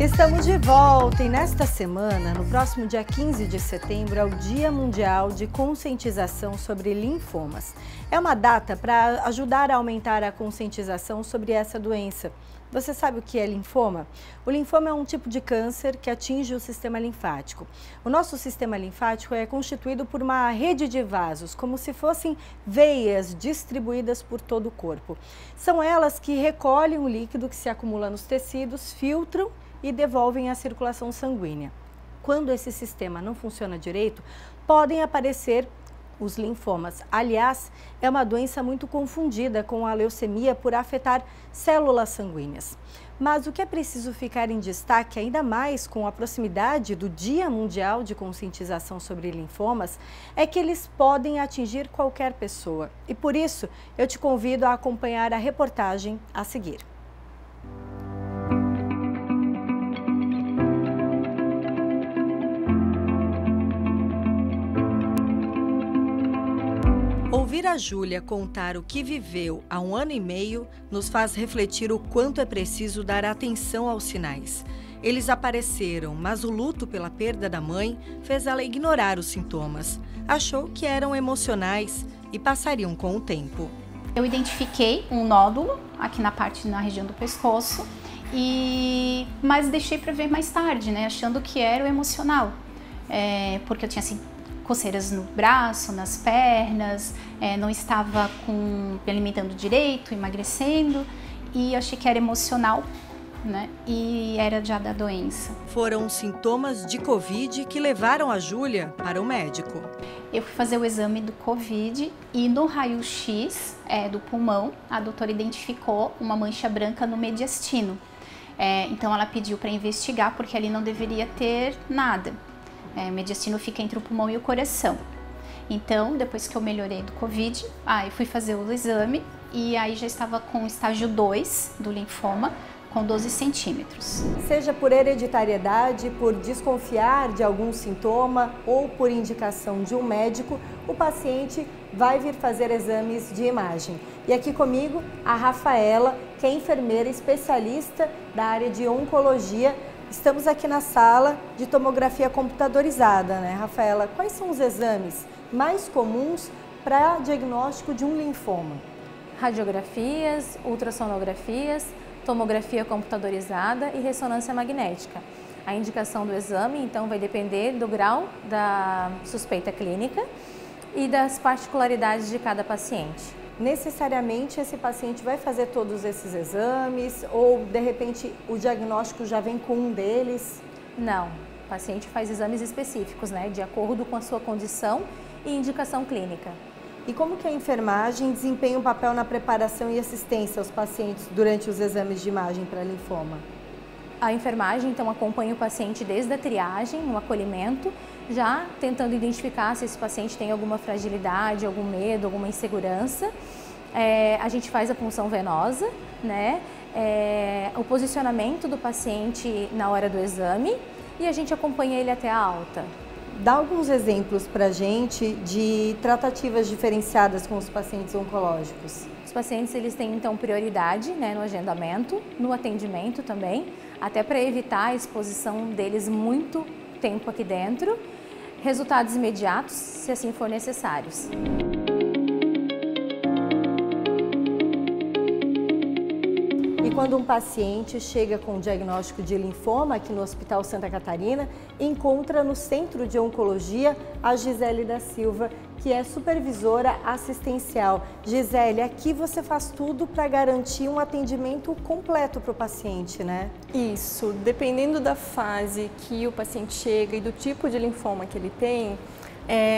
Estamos de volta e nesta semana, no próximo dia 15 de setembro, é o Dia Mundial de Conscientização sobre Linfomas. É uma data para ajudar a aumentar a conscientização sobre essa doença. Você sabe o que é linfoma? O linfoma é um tipo de câncer que atinge o sistema linfático. O nosso sistema linfático é constituído por uma rede de vasos, como se fossem veias distribuídas por todo o corpo. São elas que recolhem o líquido que se acumula nos tecidos, filtram e devolvem à circulação sanguínea. Quando esse sistema não funciona direito, podem aparecer os linfomas. Aliás, é uma doença muito confundida com a leucemia por afetar células sanguíneas. Mas o que é preciso ficar em destaque, ainda mais com a proximidade do Dia Mundial de Conscientização sobre Linfomas, é que eles podem atingir qualquer pessoa. E por isso, eu te convido a acompanhar a reportagem a seguir. Ouvir a Júlia contar o que viveu há 1 ano e meio nos faz refletir o quanto é preciso dar atenção aos sinais. Eles apareceram, mas o luto pela perda da mãe fez ela ignorar os sintomas. Achou que eram emocionais e passariam com o tempo. Eu identifiquei um nódulo aqui na região do pescoço, mas deixei para ver mais tarde, né, achando que era o emocional, porque eu tinha assim, coceiras no braço, nas pernas, não estava me alimentando direito, emagrecendo, e achei que era emocional, né? E era já da doença. Foram sintomas de Covid que levaram a Júlia para o médico. Eu fui fazer o exame do Covid e no raio-x do pulmão, a doutora identificou uma mancha branca no mediastino. Então ela pediu para investigar porque ali não deveria ter nada. O mediastino fica entre o pulmão e o coração. Então, depois que eu melhorei do Covid, eu fui fazer o exame e aí já estava com estágio 2 do linfoma, com 12 centímetros. Seja por hereditariedade, por desconfiar de algum sintoma ou por indicação de um médico, o paciente vai vir fazer exames de imagem. E aqui comigo, a Rafaela, que é enfermeira especialista da área de oncologia. Estamos aqui na sala de tomografia computadorizada, né, Rafaela? Quais são os exames mais comuns para diagnóstico de um linfoma? Radiografias, ultrassonografias, tomografia computadorizada e ressonância magnética. A indicação do exame, então, vai depender do grau da suspeita clínica e das particularidades de cada paciente. Necessariamente esse paciente vai fazer todos esses exames ou, de repente, o diagnóstico já vem com um deles? Não, o paciente faz exames específicos, né, de acordo com a sua condição e indicação clínica. E como que a enfermagem desempenha um papel na preparação e assistência aos pacientes durante os exames de imagem para linfoma? A enfermagem, então, acompanha o paciente desde a triagem, o acolhimento, já tentando identificar se esse paciente tem alguma fragilidade, algum medo, alguma insegurança. A gente faz a punção venosa, né? O posicionamento do paciente na hora do exame e a gente acompanha ele até a alta. Dá alguns exemplos para a gente de tratativas diferenciadas com os pacientes oncológicos. Os pacientes eles têm então prioridade, né, no agendamento, no atendimento também, até para evitar a exposição deles muito tempo aqui dentro, resultados imediatos, se assim for necessários. E quando um paciente chega com o diagnóstico de linfoma aqui no Hospital Santa Catarina, encontra no Centro de Oncologia a Gisele da Silva, que é supervisora assistencial. Gisele, aqui você faz tudo para garantir um atendimento completo para o paciente, né? Isso, dependendo da fase que o paciente chega e do tipo de linfoma que ele tem,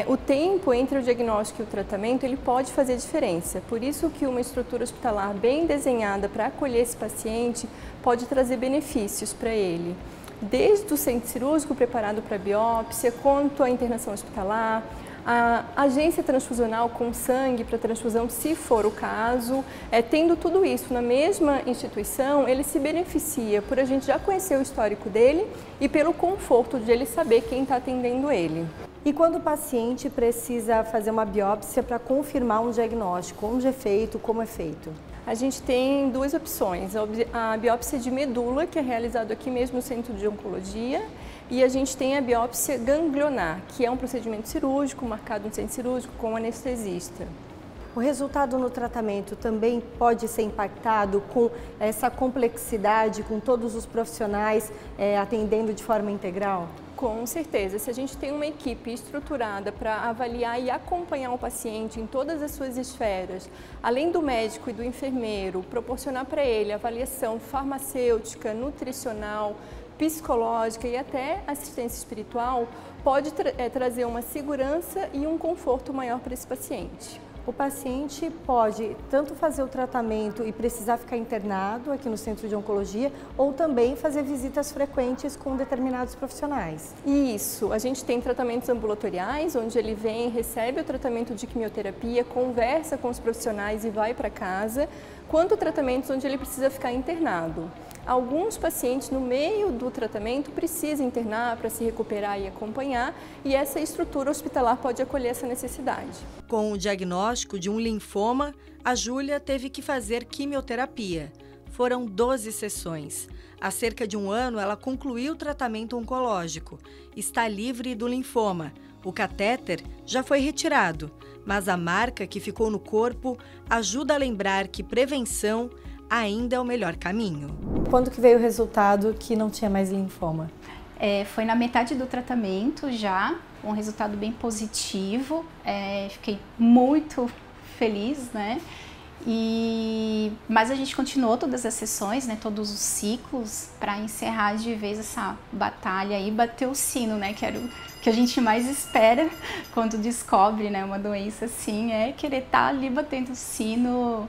o tempo entre o diagnóstico e o tratamento ele pode fazer diferença. Por isso que uma estrutura hospitalar bem desenhada para acolher esse paciente pode trazer benefícios para ele. Desde o centro cirúrgico preparado para a biópsia, quanto à internação hospitalar, a agência transfusional com sangue para transfusão, se for o caso, tendo tudo isso na mesma instituição, ele se beneficia por a gente já conhecer o histórico dele e pelo conforto de ele saber quem está atendendo ele. E quando o paciente precisa fazer uma biópsia para confirmar um diagnóstico, onde é feito, como é feito? A gente tem duas opções, a biópsia de medula, que é realizada aqui mesmo no Centro de Oncologia, e a gente tem a biópsia ganglionar, que é um procedimento cirúrgico, marcado no centro cirúrgico com anestesista. O resultado no tratamento também pode ser impactado com essa complexidade, com todos os profissionais atendendo de forma integral? Com certeza, se a gente tem uma equipe estruturada para avaliar e acompanhar o paciente em todas as suas esferas, além do médico e do enfermeiro, proporcionar para ele avaliação farmacêutica, nutricional, psicológica e até assistência espiritual, pode trazer uma segurança e um conforto maior para esse paciente. O paciente pode tanto fazer o tratamento e precisar ficar internado aqui no Centro de Oncologia, ou também fazer visitas frequentes com determinados profissionais. Isso, a gente tem tratamentos ambulatoriais, onde ele vem, recebe o tratamento de quimioterapia, conversa com os profissionais e vai para casa, quanto tratamentos onde ele precisa ficar internado. Alguns pacientes, no meio do tratamento, precisam internar para se recuperar e acompanhar, e essa estrutura hospitalar pode acolher essa necessidade. Com o diagnóstico de um linfoma, a Júlia teve que fazer quimioterapia. Foram 12 sessões. Há cerca de um ano, ela concluiu o tratamento oncológico. Está livre do linfoma. O catéter já foi retirado, mas a marca que ficou no corpo ajuda a lembrar que prevenção ainda é o melhor caminho. Quando que veio o resultado que não tinha mais linfoma? Foi na metade do tratamento já, um resultado bem positivo, fiquei muito feliz, né? Mas a gente continuou todas as sessões, né, todos os ciclos, para encerrar de vez essa batalha e bater o sino, né, que era o que a gente mais espera quando descobre, né, uma doença assim, é querer estar ali batendo o sino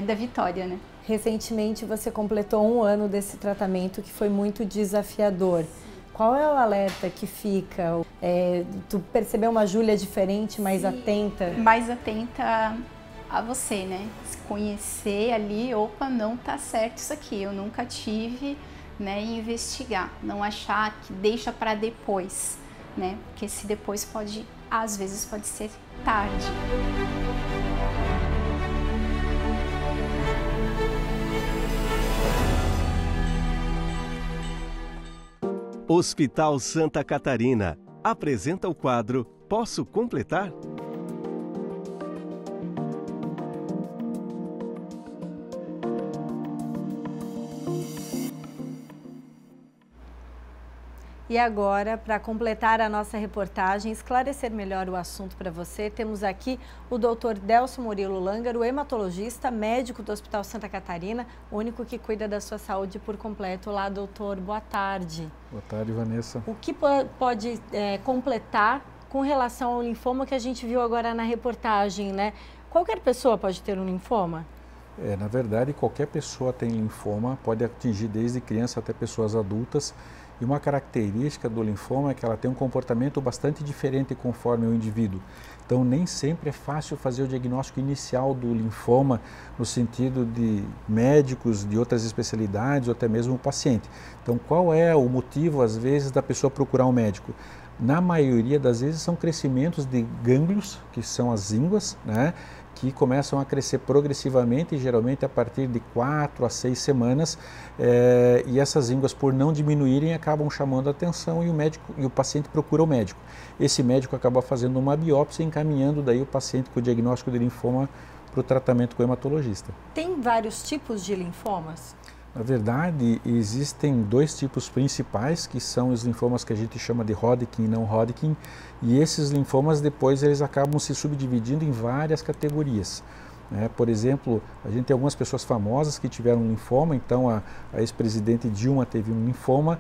da vitória, né? Recentemente você completou um ano desse tratamento que foi muito desafiador. Qual é o alerta que fica? Tu percebeu uma Júlia diferente, mais atenta? Mais atenta a você, né? Se conhecer ali, opa, não tá certo isso aqui, eu nunca tive, né? E investigar, não achar que deixa para depois, né? Porque esse depois pode, às vezes pode ser tarde. Hospital Santa Catarina apresenta o quadro Posso Completar? E agora, para completar a nossa reportagem, esclarecer melhor o assunto para você, temos aqui o Dr. Delcio Murilo Langaro, hematologista, médico do Hospital Santa Catarina, o único que cuida da sua saúde por completo. Olá, doutor, boa tarde. Boa tarde, Vanessa. O que pode completar com relação ao linfoma que a gente viu agora na reportagem, né? Qualquer pessoa pode ter um linfoma? Na verdade, qualquer pessoa tem linfoma, pode atingir desde criança até pessoas adultas. E uma característica do linfoma é que ela tem um comportamento bastante diferente conforme o indivíduo. Então, nem sempre é fácil fazer o diagnóstico inicial do linfoma no sentido de médicos de outras especialidades ou até mesmo o paciente. Então, qual é o motivo, às vezes, da pessoa procurar um médico? Na maioria das vezes são crescimentos de gânglios, que são as ínguas, né? Que começam a crescer progressivamente, geralmente a partir de 4 a 6 semanas, e essas ínguas, por não diminuírem, acabam chamando a atenção e o paciente procura o médico. Esse médico acaba fazendo uma biópsia e encaminhando daí o paciente com o diagnóstico de linfoma para o tratamento com o hematologista. Tem vários tipos de linfomas? Na verdade, existem dois tipos principais, que são os linfomas que a gente chama de Hodgkin e não Hodgkin, e esses linfomas depois eles acabam se subdividindo em várias categorias. Por exemplo, a gente tem algumas pessoas famosas que tiveram linfoma, então a ex-presidente Dilma teve um linfoma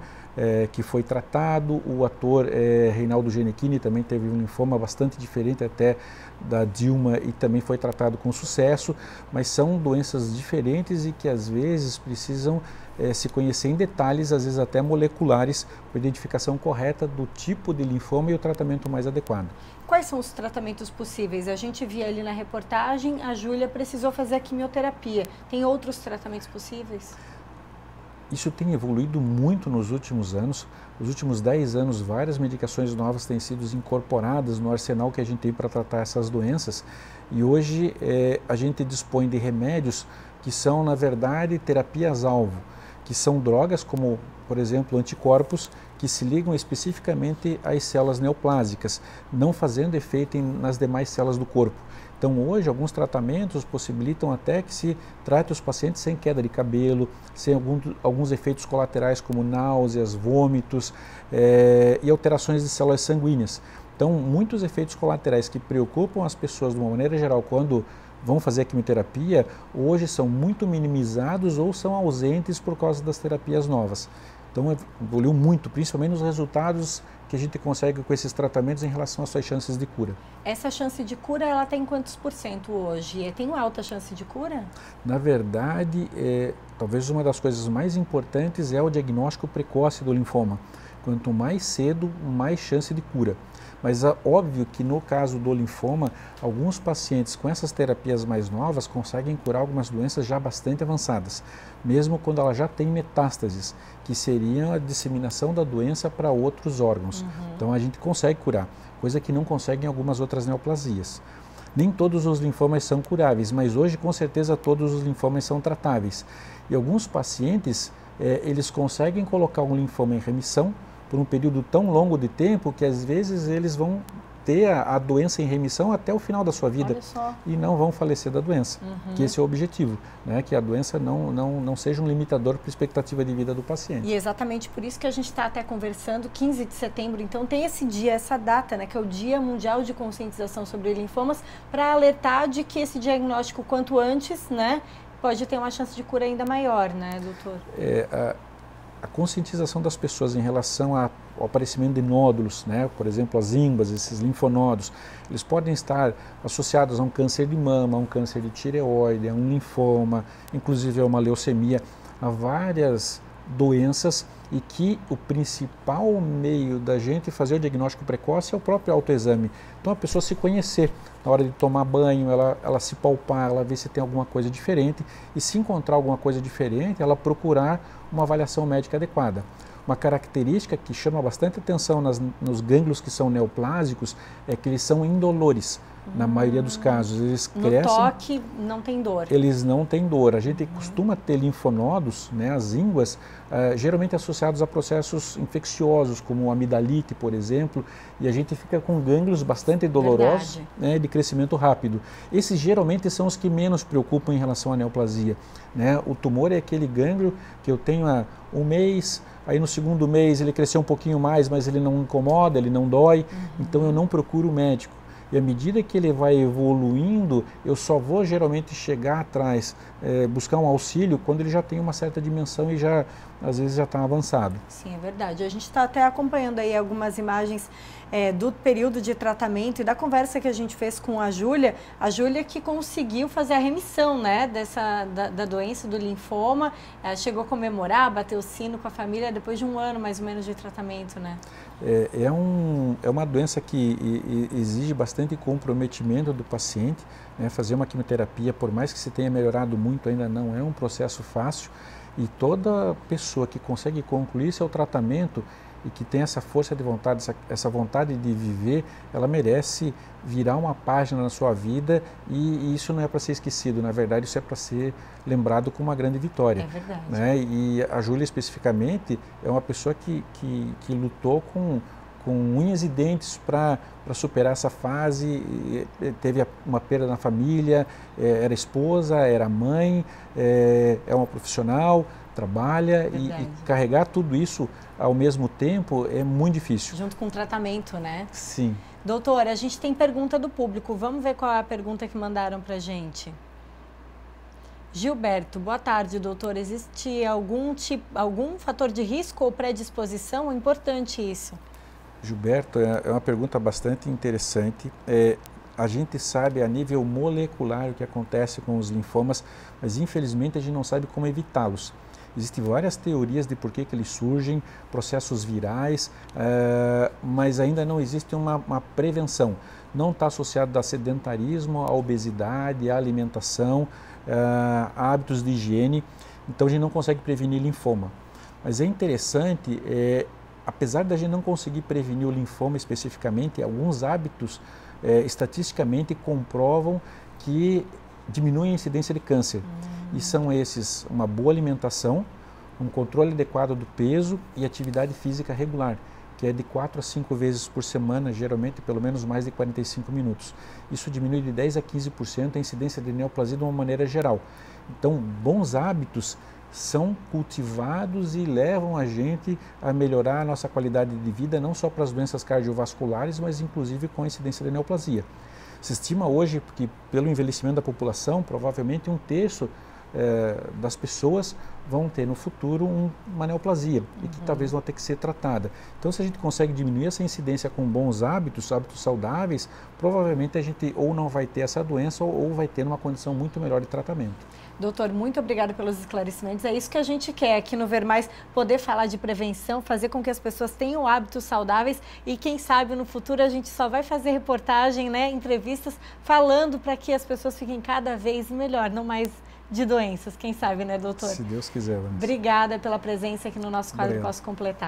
que foi tratado, o ator Reinaldo Gianecchini também teve um linfoma bastante diferente até da Dilma e também foi tratado com sucesso, mas são doenças diferentes e que às vezes precisam se conhecer em detalhes, às vezes até moleculares, com a identificação correta do tipo de linfoma e o tratamento mais adequado. Quais são os tratamentos possíveis? A gente via ali na reportagem, a Júlia precisou fazer a quimioterapia. Tem outros tratamentos possíveis? Isso tem evoluído muito nos últimos anos. Nos últimos 10 anos, várias medicações novas têm sido incorporadas no arsenal que a gente tem para tratar essas doenças. E hoje a gente dispõe de remédios que são, na verdade, terapias-alvo, que são drogas como, por exemplo, anticorpos, que se ligam especificamente às células neoplásicas, não fazendo efeito nas demais células do corpo. Então, hoje, alguns tratamentos possibilitam até que se trate os pacientes sem queda de cabelo, sem alguns efeitos colaterais como náuseas, vômitos e alterações de células sanguíneas. Então, muitos efeitos colaterais que preocupam as pessoas de uma maneira geral quando vão fazer a quimioterapia, hoje são muito minimizados ou são ausentes por causa das terapias novas. Então, evoluiu muito, principalmente nos resultados que a gente consegue com esses tratamentos em relação às suas chances de cura. Essa chance de cura, ela tem quantos % hoje? Tem uma alta chance de cura? Na verdade, talvez uma das coisas mais importantes é o diagnóstico precoce do linfoma. Quanto mais cedo, mais chance de cura. Mas é óbvio que no caso do linfoma, alguns pacientes com essas terapias mais novas conseguem curar algumas doenças já bastante avançadas, mesmo quando ela já tem metástases, que seriam a disseminação da doença para outros órgãos. Então a gente consegue curar, coisa que não consegue em algumas outras neoplasias. Nem todos os linfomas são curáveis, mas hoje com certeza todos os linfomas são tratáveis. E alguns pacientes, eles conseguem colocar um linfoma em remissão por um período tão longo de tempo que às vezes eles vão ter a doença em remissão até o final da sua vida e não vão falecer da doença, que esse é o objetivo, né? Que a doença não seja um limitador para a expectativa de vida do paciente. E exatamente por isso que a gente está até conversando, 15 de setembro, então tem esse dia, essa data, né, que é o Dia Mundial de Conscientização sobre Linfomas, para alertar de que esse diagnóstico quanto antes, né, pode ter uma chance de cura ainda maior, né, doutor? A conscientização das pessoas em relação ao aparecimento de nódulos, né? Por exemplo, as ínguas, esses linfonodos, eles podem estar associados a um câncer de mama, a um câncer de tireoide, a um linfoma, inclusive a uma leucemia, a várias doenças, e que o principal meio da gente fazer o diagnóstico precoce é o próprio autoexame. Então a pessoa se conhecer, na hora de tomar banho, ela se palpar, ela ver se tem alguma coisa diferente, e se encontrar alguma coisa diferente, ela procurar uma avaliação médica adequada. Uma característica que chama bastante atenção nos gânglios que são neoplásicos é que eles são indolores. Na maioria dos casos, eles crescem... No toque, não tem dor. Eles não têm dor. A gente costuma ter linfonodos, né, as ínguas, geralmente associados a processos infecciosos, como amidalite, por exemplo, e a gente fica com gânglios bastante dolorosos, né, de crescimento rápido. Esses geralmente são os que menos preocupam em relação à neoplasia, né? O tumor é aquele gânglio que eu tenho há um mês, aí no segundo mês ele cresceu um pouquinho mais, mas ele não incomoda, ele não dói, então eu não procuro o médico. E à medida que ele vai evoluindo, eu só vou geralmente chegar atrás, buscar um auxílio quando ele já tem uma certa dimensão e já, às vezes, já está avançado. Sim, é verdade. A gente está até acompanhando aí algumas imagens do período de tratamento e da conversa que a gente fez com a Júlia que conseguiu fazer a remissão, né, da doença do linfoma, chegou a comemorar, bateu o sino com a família depois de um ano mais ou menos de tratamento, né? É uma doença que exige bastante comprometimento do paciente, né? Fazer uma quimioterapia, por mais que se tenha melhorado muito, ainda não é um processo fácil, e toda pessoa que consegue concluir seu tratamento e que tem essa força de vontade, essa vontade de viver, ela merece virar uma página na sua vida, e isso não é para ser esquecido, na verdade isso é para ser lembrado com uma grande vitória. É verdade. Né? E a Júlia especificamente é uma pessoa que lutou com unhas e dentes para superar essa fase, teve uma perda na família, era esposa, era mãe, é uma profissional, trabalha, e carregar tudo isso ao mesmo tempo é muito difícil. Junto com o tratamento, né? Sim. Doutora, a gente tem pergunta do público, vamos ver qual é a pergunta que mandaram para a gente. Gilberto, boa tarde, doutor. Existe algum fator de risco ou predisposição? É importante isso. Gilberto, é uma pergunta bastante interessante. A gente sabe a nível molecular o que acontece com os linfomas, mas infelizmente a gente não sabe como evitá-los. Existem várias teorias de por que eles surgem, processos virais, mas ainda não existe uma prevenção. Não está associado a sedentarismo, à obesidade, à alimentação, a hábitos de higiene, então a gente não consegue prevenir linfoma. Mas é interessante, apesar da gente não conseguir prevenir o linfoma especificamente, alguns hábitos estatisticamente comprovam que diminuem a incidência de câncer. E são esses uma boa alimentação, um controle adequado do peso e atividade física regular, que é de 4 a 5 vezes por semana, geralmente pelo menos mais de 45 minutos. Isso diminui de 10 a 15% a incidência de neoplasia de uma maneira geral. Então, bons hábitos são cultivados e levam a gente a melhorar a nossa qualidade de vida, não só para as doenças cardiovasculares, mas inclusive com a incidência de neoplasia. Se estima hoje que, pelo envelhecimento da população, provavelmente 1/3 das pessoas vão ter no futuro uma neoplasia e que talvez vão ter que ser tratada. Então, se a gente consegue diminuir essa incidência com bons hábitos, hábitos saudáveis, provavelmente a gente ou não vai ter essa doença ou vai ter uma condição muito melhor de tratamento. Doutor, muito obrigada pelos esclarecimentos. É isso que a gente quer aqui no Ver Mais, poder falar de prevenção, fazer com que as pessoas tenham hábitos saudáveis e quem sabe no futuro a gente só vai fazer reportagem, né, entrevistas, falando para que as pessoas fiquem cada vez melhor, não mais de doenças, quem sabe, né, doutor? Se Deus quiser, Vanessa. Obrigada pela presença aqui no nosso quadro Posso Completar.